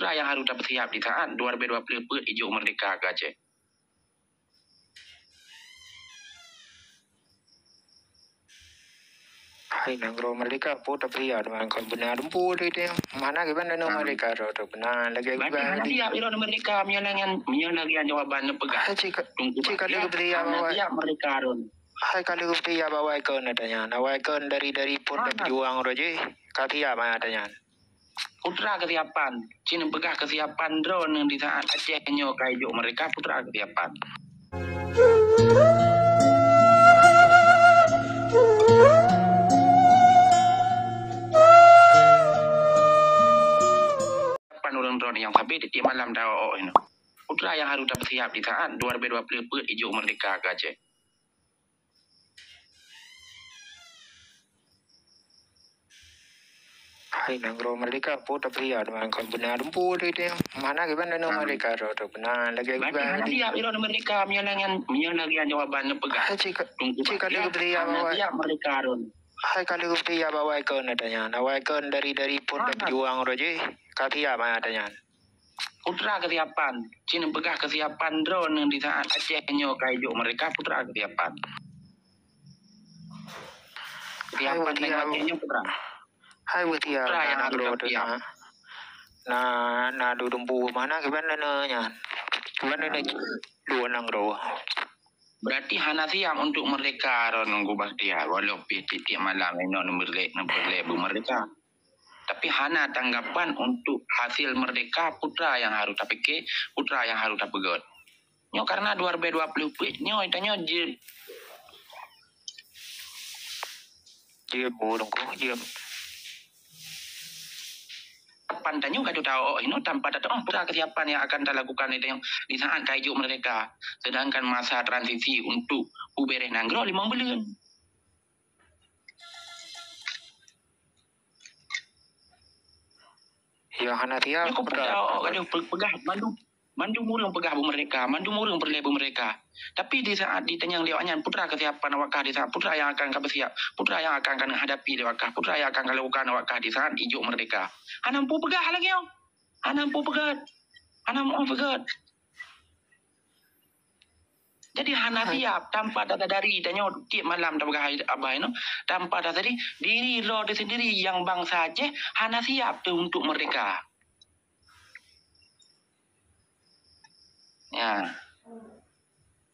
putra yang harus dapat siap di saat 2020 perut hijau merdeka ke Aceh. Hai Nagro Merdeka po tapi ya dengan kau benar po itu mana gimana no Merdeka itu benar lagi Berarti siap itu merdeka menyalagian jawabannya pegang. Cika dia beriya bawa siap merdeka ron. Hai kali beriya bawa ikon adanya nawa ikon dari pun berjuang roje katia mana adanya putra kesiapan cina pegah kesiapan drone di saat Aceh nyo kayu mereka putra kesiapan. Orang drone yang sampai di tiap malam dah ini. Putra yang harus dapat siap di saat 2020 perut hijau merdeka ke Aceh. Hai Nagro Merdeka po tapi ya dengan kau benar po itu mana gimana no Merdeka itu benar lagi siap itu merdeka menyalagian jawabannya pegang. Cika dia beriya bawa siap merdeka ron. Hai kali beriya bawa ikon adanya nawa ikon dari pun berjuang roje katia mana adanya putra kesiapan cina pegah kesiapan drone di saat Aceh nyo kayu mereka putra kesiapan. Kesiapan dengan Aceh nyo putra. Hai Mutia na Nagro na dudumbu mana gimana nanya gimana nih dua Nagro. Berarti hana siap untuk merdeka ron nunggu bahtia walau tiap malam non berlebu merdeka. Tapi hana tanggapan untuk hasil merdeka putra yang harus tapi ke putra yang harus tapi god. Nyo karena 2020 nyo itanya dia bodoh kok dia pantanyo kado tahu ini tanpa ada putra kesiapan yang akan dilakukan itu yang di saat kayu mereka. Sedangkan masa transisi untuk Ubereh Nagro 5 bulan. ya hana dia aku pegah mandu murung pegah bu mereka mandu murung berlebu mereka. Tapi di saat ditanya lewatnya putra kesiapan awakah di saat putra yang akan kau siap putra yang akan kau hadapi lewakah putra yang akan kau lakukan awakah di saat hijau merdeka. Hanam pu pegah lagi yo. Hanam pu pegat. Hanam on pegat. Jadi hana siap tanpa data dari danyo tiap malam dah pegah abah no tanpa data dari diri lo sendiri yang bangsa Aceh hana siap tu untuk merdeka. Ya.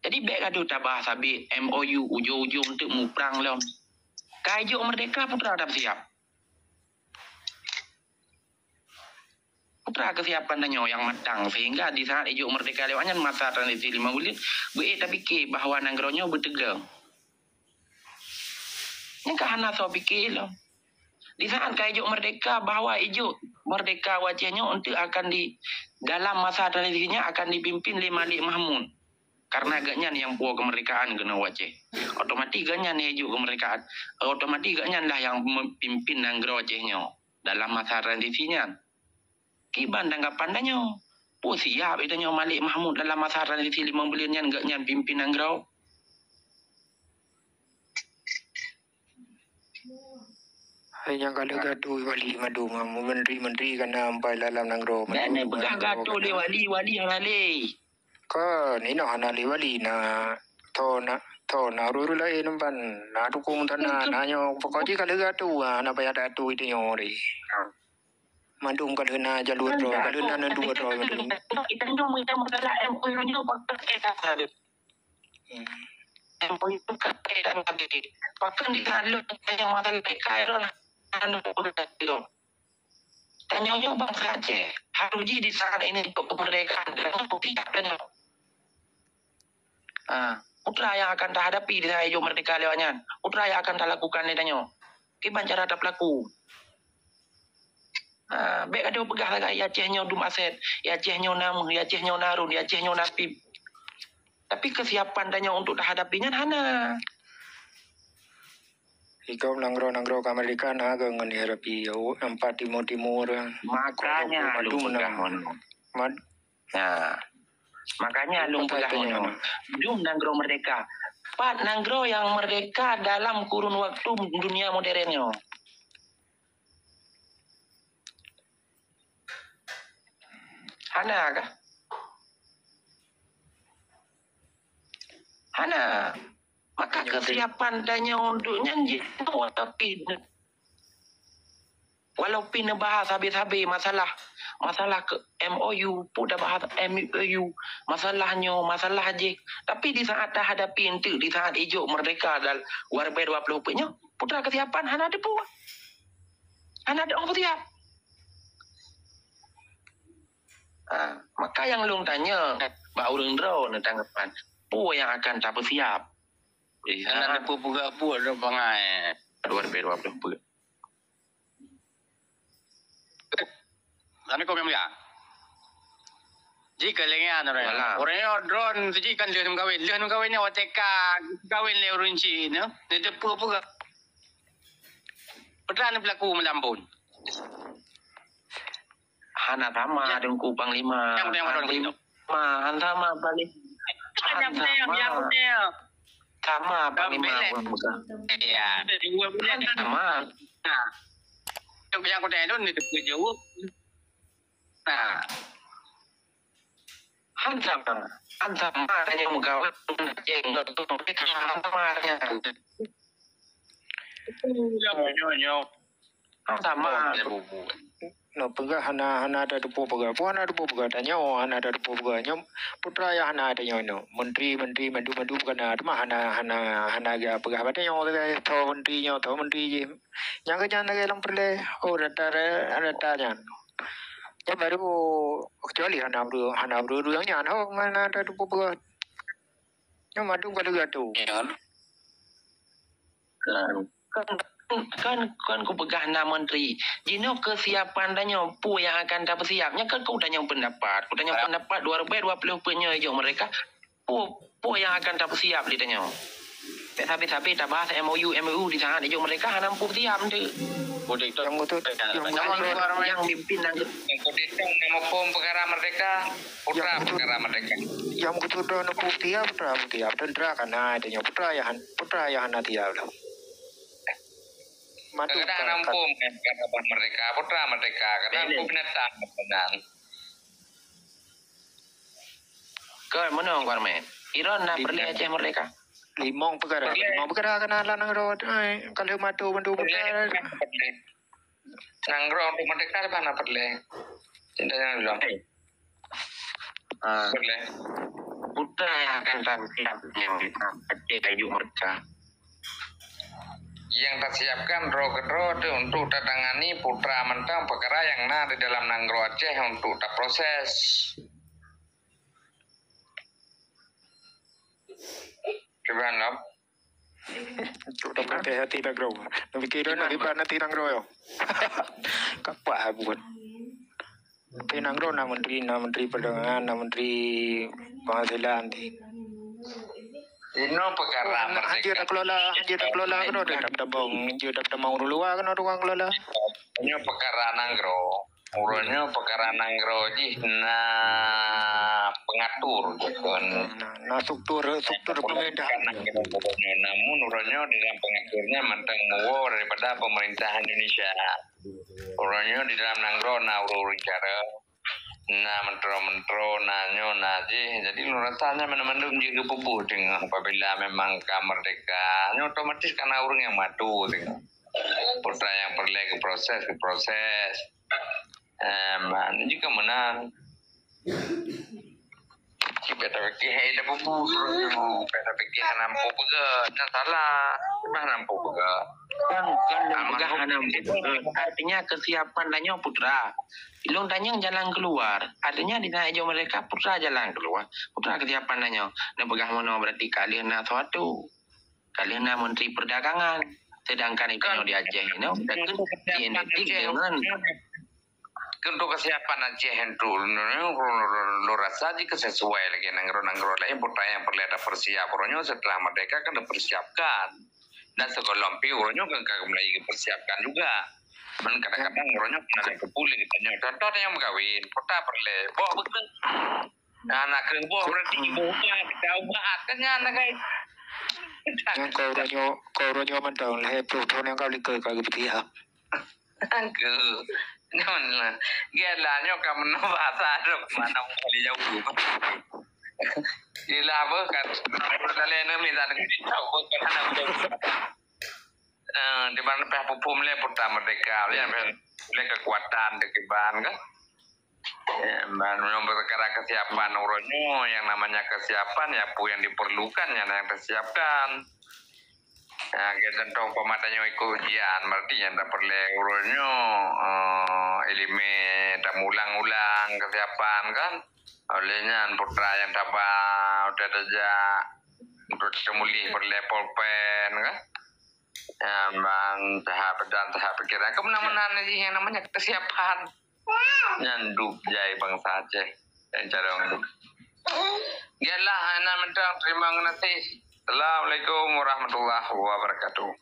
Jadi baik kado tak bahasa MOU ujung-ujung untuk muprang lom. Kayu merdeka putra dah siap. Putra kesiapan danyo yang matang sehingga di saat hijau merdeka lewatnya masa transisi 5 bulan tapi ke bahawa Nagronyo bertegang. Ini kahana so pikir lo. Di saat kayu merdeka bahawa hijau merdeka wajahnya untuk akan di dalam masa transisinya akan dipimpin oleh Malik Mahmud. Karena agaknya yang puas kemerdekaan kena wajah. Otomatis agaknya nih hijau kemerdekaan. Otomatis agaknya lah yang memimpin Nagro wajahnya dalam masa transisinya. Kiban tanggapan danyo. Po siap itanya Malik Mahmud dalam masa transisi 5 bulan yang agaknya pimpin Nagro. hanya kalau gaduh wali madu menteri kana ampai dalam Nagro Dan pegang gaduh dia wali halale. Kan ini hana wali na to na ruru la ban na dukung tanah nanyo pokoknya kalau gaduh na bayar gaduh itu nyori. Mandung kalau na jalur ro kalau na dua ro mandung. Kita ngomong kita masalah MOU nya bakal kita ada. MOU itu kita lagi. Bahkan di dalam yang masalah PKR lah. Tanya bangsa Aceh harus di saat ini untuk kemerdekaan dan tidak tanya. Putra yang akan terhadapi di saat hijau merdeka lewatnya. Putra yang akan terlakukan tanya. Gimana cara tak pelaku? Baik ada pegah lagi Acehnya dum aset, Acehnya namu, Acehnya narun, Acehnya napib. Tapi kesiapan tanya untuk terhadapinya hana. Ikaw Nagro kemerdekaan agak menghadapi empat timur makanya lu pegahon. Makanya lu pegahon. Dum Nagro merdeka. Pak Nagro yang merdeka dalam kurun waktu dunia modernnya. Hana kah? Hana. Maka kesiapan tanya untuk nyanyi walaupun bahas habis-habis masalah ke MOU pun dah bahas MOU masalah je, tapi di saat dah hadapi itu, di saat hijau merdeka dan warbai 20 punya putra kesiapan hana ada pun hana ada orang siap. Maka yang lu tanya bau rendro na tanggapan pu yang akan tak siap. Hana ada pun buka pun ada bangai warbai 20 pun. Ano ko memang ya? Jika lengan orang drone tu jika lihat kawinnya wateka kawin le runci, no? Dia apa? Pernah berlaku melambun. Hana sama dengku panglima. Yang sama balik. Sama panglima. Ya, dari gua punya sama. Nah, yang kau tanya itu jauh. Nah, sama yang mengawal yang sama no pega hana ada depo pega puan ada depo pega tanya hana ada depo pega nyom putra ya hana ada nyono menteri mandu bukan ada mah hana ga pega bata nyo tho menteri je yang ke jana ke lang perle rata nya ya baru kecuali hana bro yang nyan ho mana ada depo pega nyom madu ka lega tu kan ku pegah nama menteri jino kesiapan tanya pu yang akan dapat siapnya kan ku tanya pendapat 2020 punya hijau mereka pu yang akan dapat siap ditanya tapi tak bahas MOU di sana hijau mereka hanya pu siap tu yang betul yang mimpin yang nama pom perkara merdeka putra perkara merdeka yang betul do no putia putra tentera kana adanya putra ya hana tiap lah kadang nampung karena merdeka putra merdeka karena binatang benar kan mana orang main Iran nak perli Aceh merdeka limong perkara kana lanang road kalau mandu putra nangro untuk merdeka mana perli cintanya bilang perli putra yang akan siap yang Aceh hidup mereka yang tersiapkan roh untuk tertangani putra mentang perkara yang di dalam Nanggro Aceh untuk proses. Gimana? Sudah hati dah grow. Tapi kira nak ibarat nanti Nanggro yo. Kapah buat. Tapi Nanggro na menteri perdagangan, menteri penghasilan di. Ini perkara Anjir tak kelola kan ada bong, anjir tak mau dulu kan orang kelola. Ini perkara Nanggro. Urunnya perkara Nanggro na pengatur kan. Nah struktur pemerintahan. Namun urunnya di dalam pengaturnya mantang muo daripada pemerintah Indonesia. Urunnya di dalam Nanggro na urun cara mentro nanyo naji jadi lu rasanya mana-mana juga pupu dengan apabila memang merdeka otomatis karena orang yang matu dengan putra yang perlu ke proses mana juga menang kita fikir ada pupu kita fikir nampu bega salah nampu bega kan artinya kesiapan tanya putra ilung tanya jalan keluar artinya di sana hijau mereka putra jalan keluar putra kesiapan tanya dan pegang mana berarti kalian nak suatu kalian nak menteri perdagangan sedangkan itu di Aceh ini identik dengan untuk kesiapan Aceh itu lo rasa jika sesuai lagi nanggro lain putra yang perlu ada persiapannya setelah merdeka kan dipersiapkan dan sekolompi orangnya kan mulai dipersiapkan juga. Men kadang-kadang orangnya pernah kepulih ditanya contoh yang kawin putra perlu bawa betul anak kerbo berarti ibu tahu banget kan anak guys yang kau ronyo mentang lah proton yang kau lihat kau betia angke Gelanyo kamu bahasa dok mana kali jauh. Gila apa kan? Kalian minta tahu kan anak di mana pihak hukum le putra merdeka le kekuatan dekiban kan. Menurut perkara kesiapan uronyo yang namanya kesiapan ya pu yang diperlukan yang disiapkan. Nah, kita tahu pematanya ikut ujian, berarti yang tak perlu uronyo ilmu tak ulang-ulang kesiapan kan. Olehnya putra yang dapat udah saja untuk semuli berlevel pen kan. Tahap dan tahap pikiran kemenangan yang namanya kesiapan. Nyanduk jai bangsa Aceh dan carong. Yalah, anak mentang terima kasih. Assalamualaikum warahmatullahi wabarakatuh.